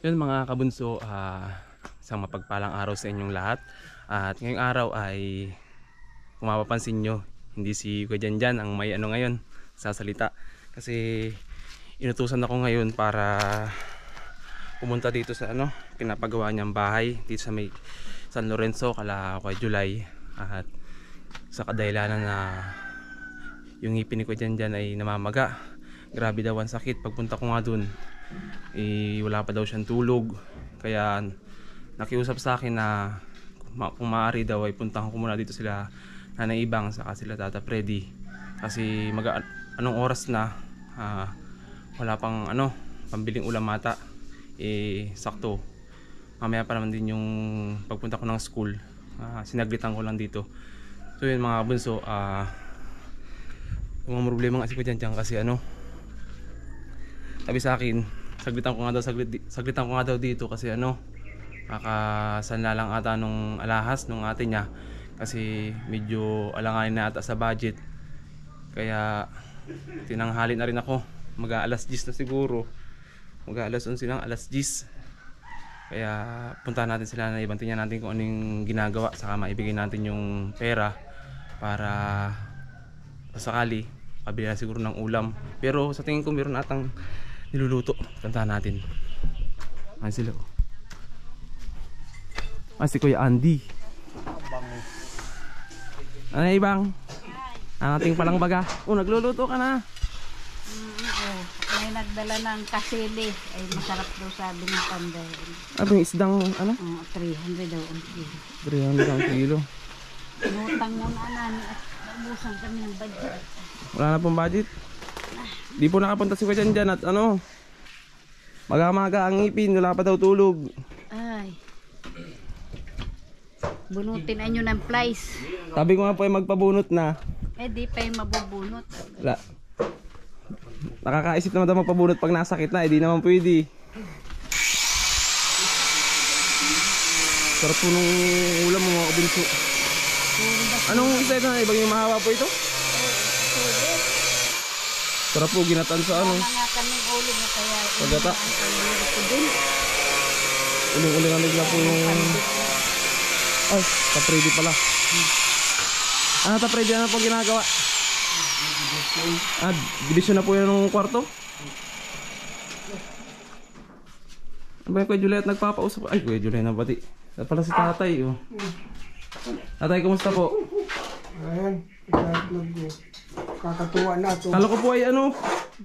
Yun mga kabunso, isang mapagpalang araw sa inyong lahat. At ngayong araw ay kung mapapansin nyo, hindi si Kuya Janjan ang may ano ngayon sasalita. Kasi inutusan ako ngayon para pumunta dito sa pinapagawa niyang bahay dito sa may San Lorenzo, kala Kuya July. At sa kadahilanan na yung ngipin ni Kuya Janjan ay namamaga, grabe daw ang sakit. Pagpunta ko nga dun, wala pa daw siyang tulog. Kaya nakiusap sa akin na kung maaari daw ay puntahan ko muna dito sila Nanay Ibang saka sila Tata Freddy. Kasi anong oras na, wala pang pambiling ulam ata. Sakto mamaya pa naman din yung pagpunta ko ng school. Sinaglitan ko lang dito. So yun mga bunso, mga problema nga si Kuya Janjan kasi sabi sa akin, saglitan ko nga daw dito kasi kakasanla lang ata nung alahas nung ate niya kasi medyo alanganin na ata sa budget. Kaya tinanghali na rin ako, mag-aalas 10 na siguro, mag-aalas 11 lang, alas 10. Kaya puntahan natin sila na ibang, tingnan natin kung anong ginagawa, saka maibigay natin yung pera para sakali pabili na siguro ng ulam. Pero sa tingin ko meron atang niluluto. Kantahan natin. Ayan sila. Si Kuya Andy. Ano Ibang? Ang ating palang baga. Nagluluto ka na. May nagdala ng kasili. Ay masarap daw sabi ng panday. Yung isdang 300 daw ang kilo. 300 ang kilo. Inutang muna namin at naubusan kami ng budget. Wala na pong budget. Di po nakapunta si Kuya Janjan at maga-maga ang ngipin, wala pa daw tulog. Ay. Bunutin nyo ng plies. Sabi ko nga po ay magpabunot na. Di pa yung mabubunot. Wala. Nakakaisip naman daw magpabunot pag nasakit na, di naman pwede. Sarap po nung ulam mo mga kabunso. Anong isa ito na ibang yung mahaba po ito? Sarap po ginatan sa Wala nga kaming ulo na kaya pagata. Uling-uling ang nagla po yung tapredi pala. Tapredi na po ginagawa? Division na po yun ng kwarto? Ano ba yung Kuya Juliet nagpapausap? Ay, Kuya Juliet na pati. At pala si tatay. Tatay, kumusta po? Ayan, kakatuwa na ito. Kala ko po ay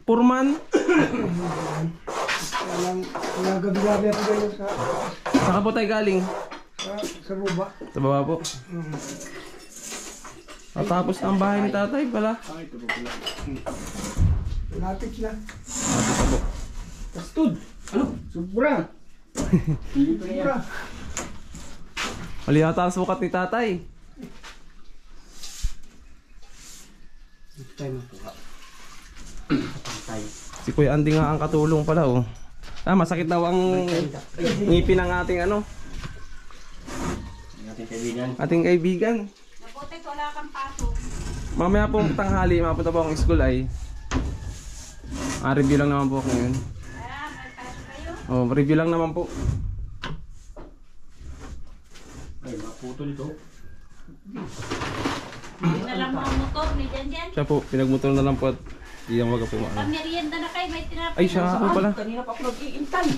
Purman. Walang gabi-gabi ako ganyan Saka po tayo galing? sa baba. Sa baba po. Tapos ang bahay ni tatay pala. Lapit na. Lapit na po. Kastud. Sobra. Sobra. Mali yata ang sukat ni tatay. Si Kuya Andy nga ang katulong pala masakit daw ang ngipin ng ating ating kaibigan. Nabuti wala kang pasok. Mamaya po tanghali, mapunta po akong school ay review lang naman po ako ngayon. May pasok kayo? Review lang naman po. Ay, maputol ito. Dinalang mo ang motor ni Janjan. Siya po, pinagmutol na lang po at iyang wag po maano. Pamerienda na kayo, may tinapay. Ay, siya po pala. Kanina pa ako nag-iintay.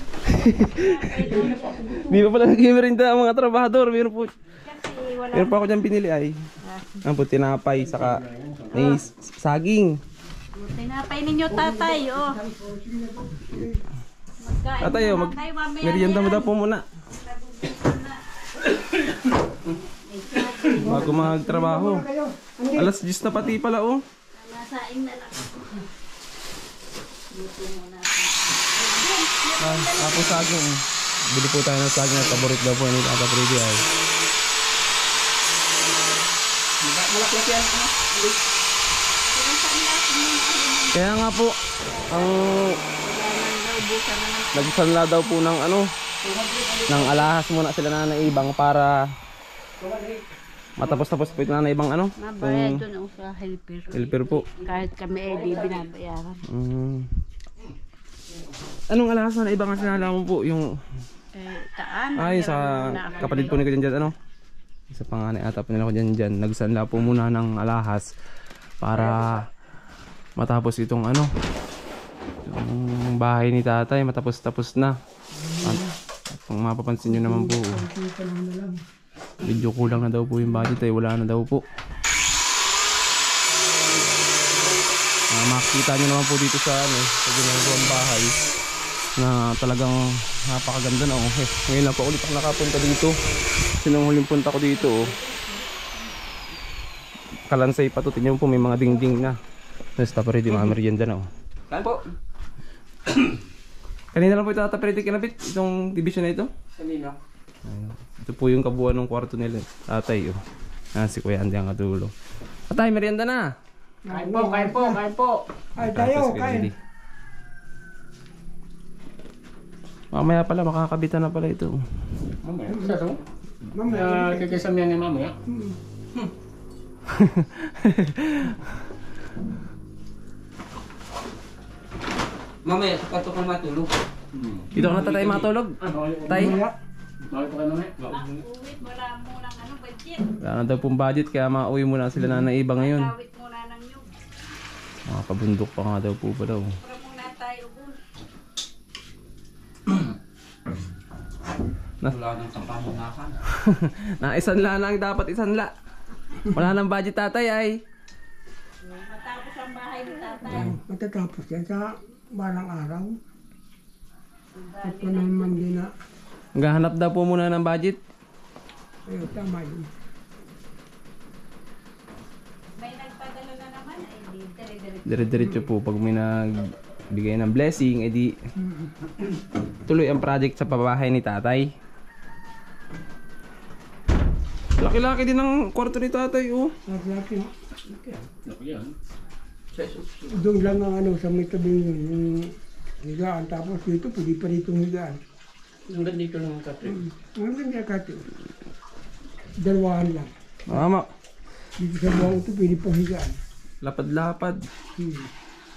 Di pa pala nag-imerinda ang mga trabahador. Meron po. Kasi wala. Meron pa ako dyan pinili ay. Ang po, tinapay, saka may saging. Tinapay ninyo tatay, Magkain Tatay, na lang kayo mamaya. merienda mo daw po muna. Bago magtrabaho. Alas 10 na pati pala Nasaing na lang. Tapos saging. Bili po tayo ng saging at paborit daw po ni Tata Freddy ay. Malaklas yan. Kaya nga po, ang nagsanla daw po ng ng alahas muna sila Nanay Ibang para matapos-tapos po ito Nanay Ibang Mabayad doon sa helper. helper po. Kahit kami di binabayaran. Anong alahas na ibang sinala mo po? Yung Taan. ay sa kapatid po ni ko dyan, ano? Sa panganay ata po nila ko dyan. Nagsanla po muna ng alahas para matapos itong ano, yung bahay ni tatay matapos na. At kung mapapansin nyo naman po, medyo kulang na daw po yung budget ay wala na daw po. Makikita nyo naman po dito sa ano, sa ginagawang bahay na talagang napakaganda na. Ngayon lang po ulit ako nakapunta dito. Sinong huling punta ko dito, Kalansay pa to. Tingnan po, may mga dingding na. Basta pa rin mga merienda na. Kain po. Kanina lang po ito tatapiriti kinapit itong division na ito. Kanina. Ayun. Ito po yung kabuuan ng kwarto nila. Tatay, si Kuya Andy ang katulong. Tatay, merienda na. Kain po, kain po, kain po. Ay, tayo, Tapos, kain. Mamaya pala, makakabitan na pala ito. Mamaya, isa to. Mamaya. Kikisam yan ni mamaya. Mamaya, sapato ka matulog. Dito ka na tatay matulog. Tay, Bakit ka naman? Uwit, wala munang budget. wala na daw pong budget kaya mauwi muna sila na naiba ngayon. Kawit muna ng nyug. Mga pabundok pa nga daw po pa daw. Para muna tayo ubun. Wala nang kapamunakan. Na isanla lang dapat isanla. Wala nang budget tatay ay. Matapos ang bahay ni tatay. Matatapos yan sa balang araw. At ko naman din na, Maghahanap daw po muna ng budget. ayun, tama yun. May nagpadala na naman, ay di dire-dire. Dire-diretso po pag may nagbigay ng blessing, edi tuloy ang project sa pabahay ni tatay. Laki-laki din ang kwarto ni tatay, At laki, Ako yan. doon lang ang ano sa may tabing yun, yung higaan. Tapos dito, pwede pa dito higaan. Hanggang dito lang ang katrin. Ang ganda kati. Dalawahan lang. Mama, Dito sa buwang ito, pwede pa higaan. lapad-lapad. Hmm.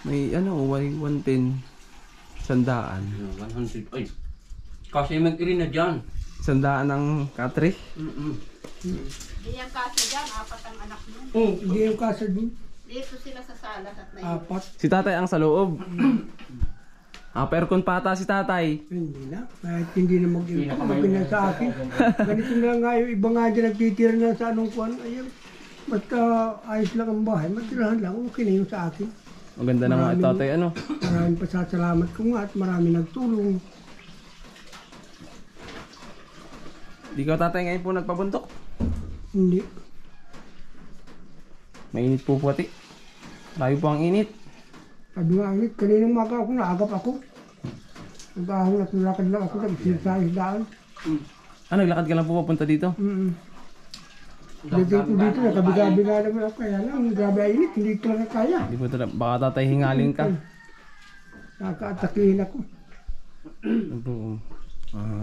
May ano, way 110. Sandaan. 100. Ay. Kasi mag-irin na dyan. Sandaan ng katre. Di yung kaso dyan, apat ang anak mo. Hindi yung kasal doon. Dito sila sa salas at Apat. Si tatay ang sa loob. Aircon pata si tatay. Hindi na. Kahit hindi na mag-iwan na sa akin. Ganito na nga yung iba nga dyan nagtitira na sa anong kuwan. Ayun. Basta ayos lang ang bahay. Matirahan lang. Okay na yung sa akin. Maganda na nga Maraming- tatay ano. Maraming pasasalamat ko nga at maraming nagtulong. Di ka tatay ngayon po nagpabuntok. Hindi. Mainit po pati. Layo po ang init. Sabi nga, kaninang maga ako, naagap ako. Nag-ahong natulakad lang ako, nag-sinsayos daan. Ah, naglakad ka lang po papunta dito? Dito ko dito, nakabiga-biga naman ako. Kaya lang, grabe ang init, hindi ko lang kaya. Di po talaga, baka tatay hingaling ka. Nakakaatakihin ako. Ano po,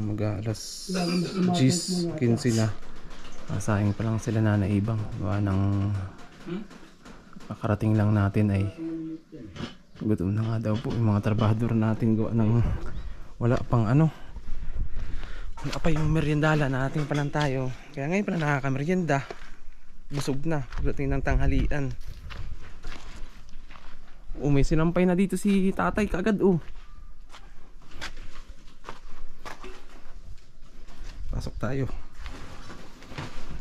mag-alas 10:15 na. Sayang pa lang sila nanaibang. Gawa ng kakarating lang natin ay gutom na nga daw po yung mga trabahador natin. Gawa ng wala pang ano. Wala pa yung meriendala na ating pa lang tayo. Kaya ngayon pa lang nakaka-merienda. Busog na. Pagdating ng tanghalian. May sinampay na dito si tatay kagad Pasok tayo.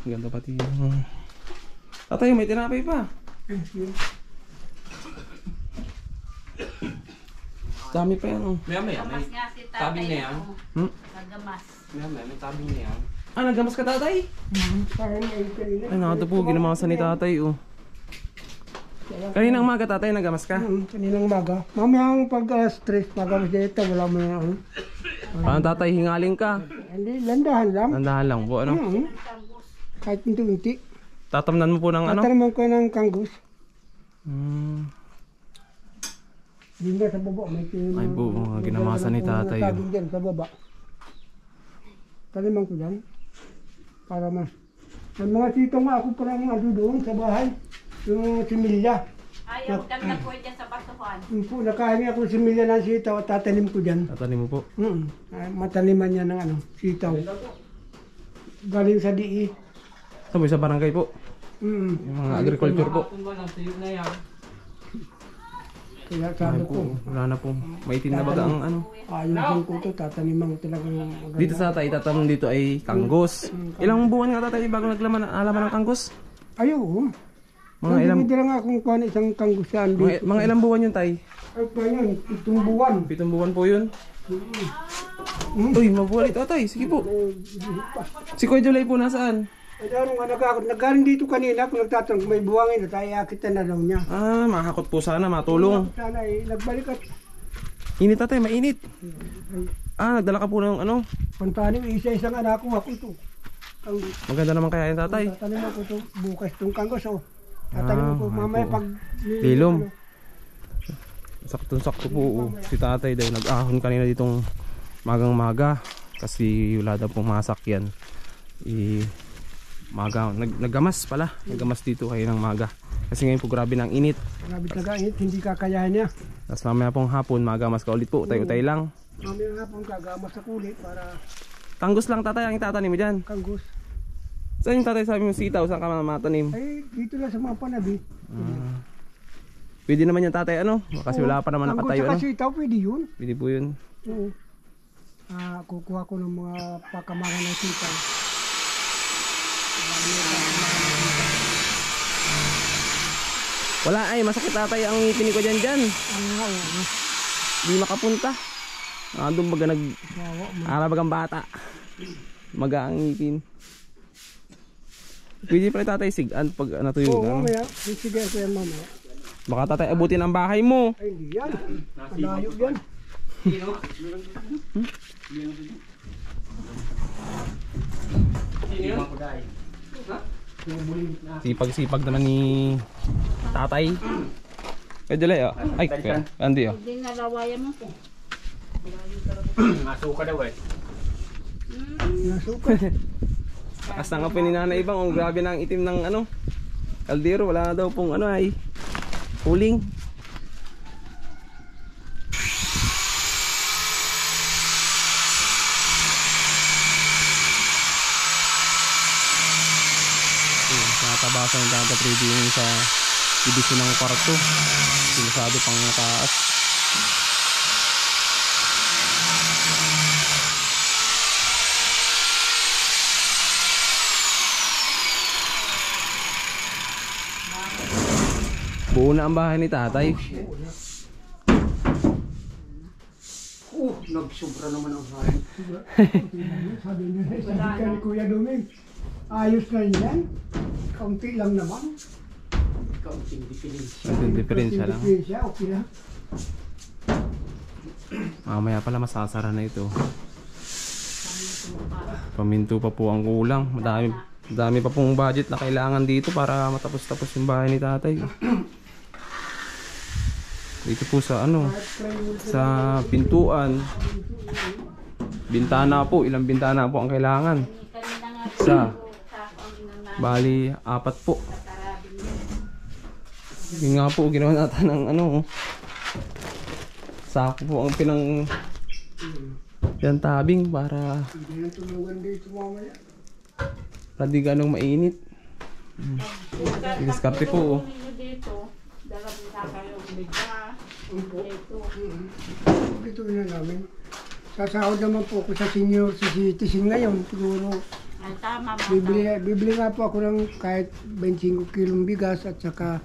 Ganda pati yung... Tatay, may tinapay pa. Dami pa yan Maya, Gamas nga si tatay. Tabi na yan. Nagamas. may tabi na yan. Ah, nagamas ka tatay? Parang ay kanina. Ay, nakata po. Ginamasan ni tatay Kaninang umaga tatay, nagamas ka? Kaninang maga. Mamayang pag-stress, magamas dito, wala mo na ano. Paano tatay, hingaling ka? Hindi, landahan lang. Nandahan lang po, ano? Kahit unti-unti. Tatamnan mo po ng ano? Tatanong ko ng kanggus. Hindi nga sa baba, may tinanong. Ay po, mga ginamasan ni tatay. Nagkabing dyan sa baba. Taliman ko dyan. Para man. May mga sito nga ako parang ano doon sa bahay. Yung similya. Ayaw, ganda po dyan sa batuhan. Yun po, nakahingi ako ng similya ng sitaw at tatanim ko dyan. Tatanim mo po. Mataniman niya ng sitaw. Galing sa DE. Sabi sa barangay po. Yung mga agriculture po. Kung ba lang, tuyo na yan. Kaya sabi Ay ko, po, wala na po. Maitim na baga ang ano. ayusin ko ito, tataniman ko talagang maganda. Dito sa tatay, tatanong dito ay kanggos. Ilang buwan nga tatay bago naglaman alaman ng kanggos? Ayaw. Mga ilang, Hindi nga akong kuhan isang kanggusan dito. mga ilang buwan yun tay? Ay pa yun, 7 buwan. 7 buwan po yun. Uy, mabuhay ito tatay. Sige po. Si Kuya Julay po nasaan? Ay ano nga naggaling dito kanina kung nagtatanong kung may buwangin at ay akitan na daw niya. Ah, makakot po sana, matulong. Sana ay nagbalik at Init tatay, mainit. Ah, nagdala ka po ng ano. pantanim, isa-isang anak ko ako ito. Kanggus. Maganda naman kaya yung tatay. Tatanim ako ito bukas itong kanggos oh. Tatanim ko ay mamaya po. pag Lilom. Saktong-sakto po. Si tatay daw nag-ahon kanina ditong magang-maga. Kasi wala daw pong masakyan. Naggamas pala. Naggamas dito kayo ng maga. Kasi ngayon po grabe ng init. Grabe talaga init, hindi kakayahan niya. Tapos mamaya pong hapon, magamas ka ulit po. Utay-utay lang. Mamaya nga pong kagamas sa kulit para Kanggos lang tatay ang itatanim mo dyan. kanggos. Saan yung tatay sabi mo sitaw? Saan ka matanim? Ay, dito lang sa mga panabi. Pwede naman yung tatay ano? Kasi wala pa naman nakatayo ano? Kanggos sa sitaw, pwede yun. Pwede po yun. Oo. Kukuha ko ng mga pakamangan ng sitaw. Wala ay, masakit tatay ang ngipin ko dyan. Oo. Di makapunta. Doon baga Wawa mo. bagang bata. Maga ang ngipin. Pwede pala tatay sigan pag natuyo Oo, na. mamaya. Sige ko yan mamaya. Baka tatay abutin ang bahay mo. Ay, hindi yan. Malayo yan. Sipag-sipag naman ni tatay. Kaya dala Ay, kaya. Andi Hindi nalawayan mo po. Masuka daw eh. Nasuka. Takas na nga po ni Nanay Ibang. Ang grabe na ang itim ng ano. Kaldero. Wala na daw pong ano ay. Huling. Natabasan yung dapat reading sa division ng kwarto. Silusado pang mataas. Buo na ang bahay ni tatay. Nagsobra naman ang hari. Sabi niya, sabi ka ni Kuya Duming, ayos na yan. Kaunti lang naman. Kaunting diferensya. Ang diferensya lang. Diferensya, okay lang. Mamaya pala masasara na ito. Paminto pa po ang kulang. Madami pa pong budget na kailangan dito para matapos-tapos yung bahay ni tatay. Dito po sa ano, sa pintuan. Bintana po, ilang bintana po ang kailangan. Kanina nga po Isa. sa ang Bali, 4 po. Yun nga po, ginawa natin ng ano. Sako po ang pinantabing para Hindi na tulugan dito mamaya. di ganong mainit. Diskarte po. dito, dalawang na kayo umiga. Dito. Ito na namin. Sasahod naman po ako sa senior citizen ngayon. Siguro, Ay tama ba? bibili nga po ako ng kahit 25 kilong bigas at saka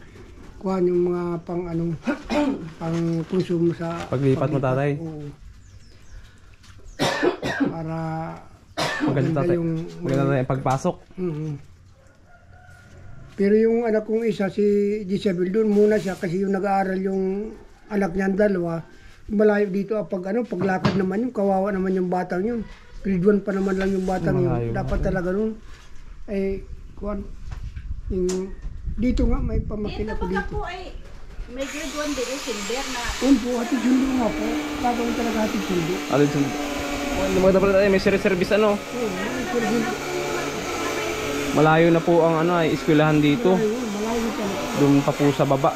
kuha yung mga pang anong pang konsumo sa Paglipat mo tatay. Oo. Para Maganda tatay. yung Maganda tatay ang pagpasok. Mhm. Pero yung anak kong isa, si Gisabel, doon muna siya kasi yung nag-aaral yung anak niya dalawa. Malayo dito pag paglakad naman yung kawawa naman yung batang yun. Grade 1 pa naman lang yung batang Malayo. yun. Dapat talaga nun. Eh, kuwan. Yung, dito nga may pamakin Dito ako pa dito. po ay may grade 1 din silver na. Po, hatid sundo nga po. Gagawin talaga hatid sundo. Alin sun. Maganda pala tayo, may service ano. Oo, pero yun, Malayo na po ang ano ay eskwelahan dito. ayun, malayo talaga. Doon pa po sa baba.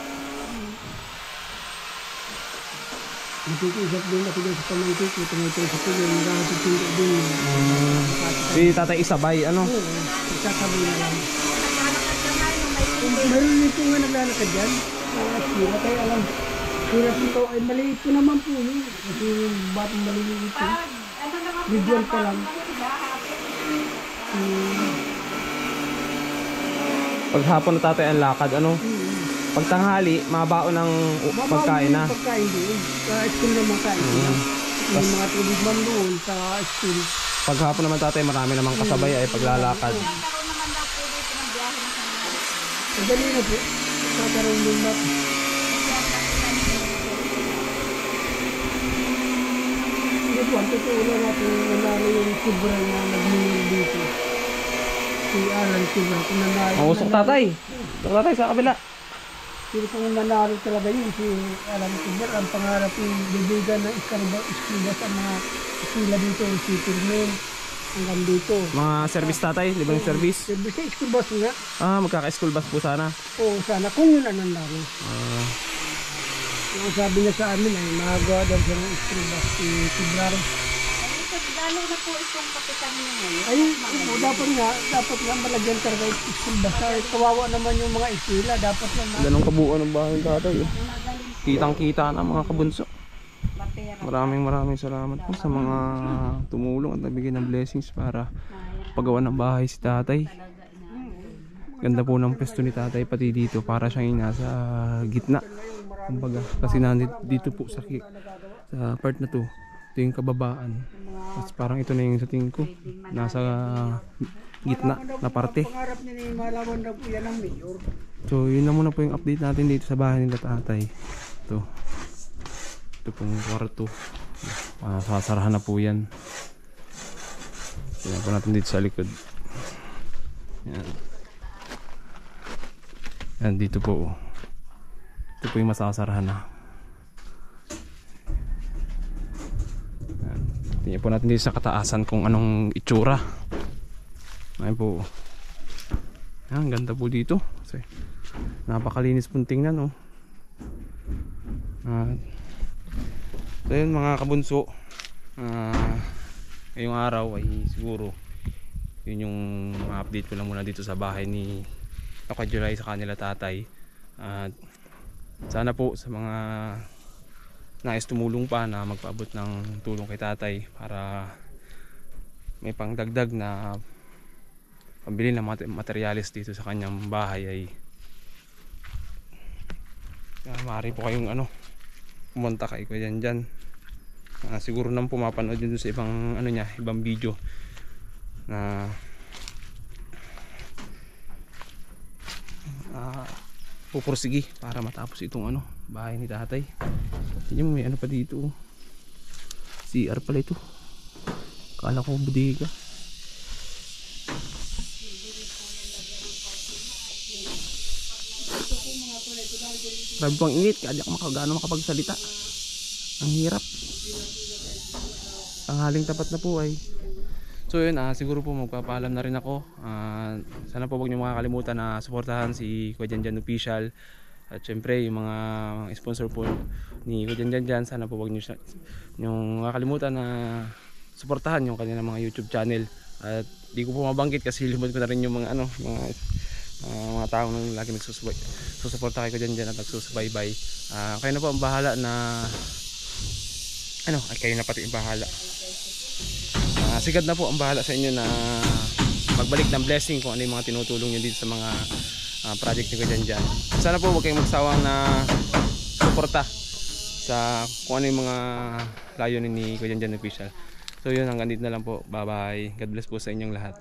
Nakikiusap din ako dyan sa pamangkin ko, tumutulong sa tuloy, naghahatid din. Si Tatay Isabay, ano? Oo, nagsasabi na lang. Mayroon din po nga naglalakad dyan. Sira kayo alam. Hirap ito ay maliit po naman po yun. Kasi yung batang maliit ito. Bigyan pa lang. Paghapon na tatay ang lakad, ano? Pag tanghali, mabaon ng pagkain na. Pagkain doon. Sa school naman kain sila. May mga tubig man doon sa school. Paghapon naman tatay, marami namang kasabay ay paglalakad. Madali na po. Kakaroon din ba? Hindi po, ang totoo lang natin nanalo yung Kubra na nagmingil dito. Si Alan Kubra. Kung nanalo. Mausok tatay. Usok tatay sa kabila. Pero kung nanalo talaga yun, si Alan Kubra, ang pangarap yung bibigan ng eskwela sa mga eskwela dito, si Firmin, hanggang dito. Mga service tatay, libreng service. Service sa school bus nga. Magkaka-school bus po sana. Oo, sana kung yun ang nanalo. Ang sabi niya sa amin ay magagawa daw siya ng school bus si February. Lalo na po itong kapitan niya ngayon. Ay, ito, dapat nga malagyan talaga yung school bus. Ay, kawawa naman yung mga eskwela, dapat lang na. Ganong kabuuan ng bahay ng tatay. Kitang-kita na mga kabunso. Maraming salamat po sa mga tumulong at nagbigay ng blessings para paggawa ng bahay si tatay. Ganda po ng pwesto ni tatay pati dito para siyang nasa gitna. Kumbaga, kasi dito po sa part na to, ito yung kababaan. Tapos parang ito na yung sa tingin ko, nasa gitna na parte. Pangarap niya ni malawan daw po yan ang mayor. So yun na muna po yung update natin dito sa bahay nila tatay. Ito pong kwarto. Sasarahan na po yan. Tingnan po natin dito sa likod. Yan. Yan dito po. Ito po yung masasarahan na. Yan. Tingnan po natin dito sa kataasan kung anong itsura. Ayan po. Yan, ganda po dito. Kasi napakalinis pong tingnan, oh. So yun mga kabunso, ngayong araw ay siguro yun yung update ko lang muna dito sa bahay ni Kaka July sa kanila tatay. At sana po sa mga nais tumulong pa na magpaabot ng tulong kay tatay para may pangdagdag na pambili ng materyales dito sa kanyang bahay ay maaari po kayong pumunta kay Kuya Janjan. Siguro nang pumapanood din sa ibang ibang video na pupursigi para matapos itong bahay ni tatay. Tingnan mo, may pa dito. CR pala ito. Kala ko bodega. Grabe pang init, kaya ako makapagsalita. Ang hirap. Tanghaling tapat na po ay. So yun, siguro po magpapaalam na rin ako. Sana po huwag niyo makakalimutan na suportahan si Kuya Janjan Official. At syempre yung mga sponsor po ni Kuya Janjan, sana po huwag niyo makakalimutan na suportahan yung kanilang mga YouTube channel. At di ko po mabanggit kasi limod ko na rin yung mga mga taong nang lagi nagsusuporta kay Kuya Janjan at nagsusubaybay. Kayo na po ang bahala na kayo na pati ang bahala. Sigad na po ang bahala sa inyo na magbalik ng blessing kung ano yung mga tinutulong nyo dito sa mga project ni Kuya Janjan. Sana po huwag kayong magsawang na suporta sa kung ano yung mga layunin ni Kuya Janjan Official. So yun, hanggang dito na lang po. Bye bye. God bless po sa inyong lahat.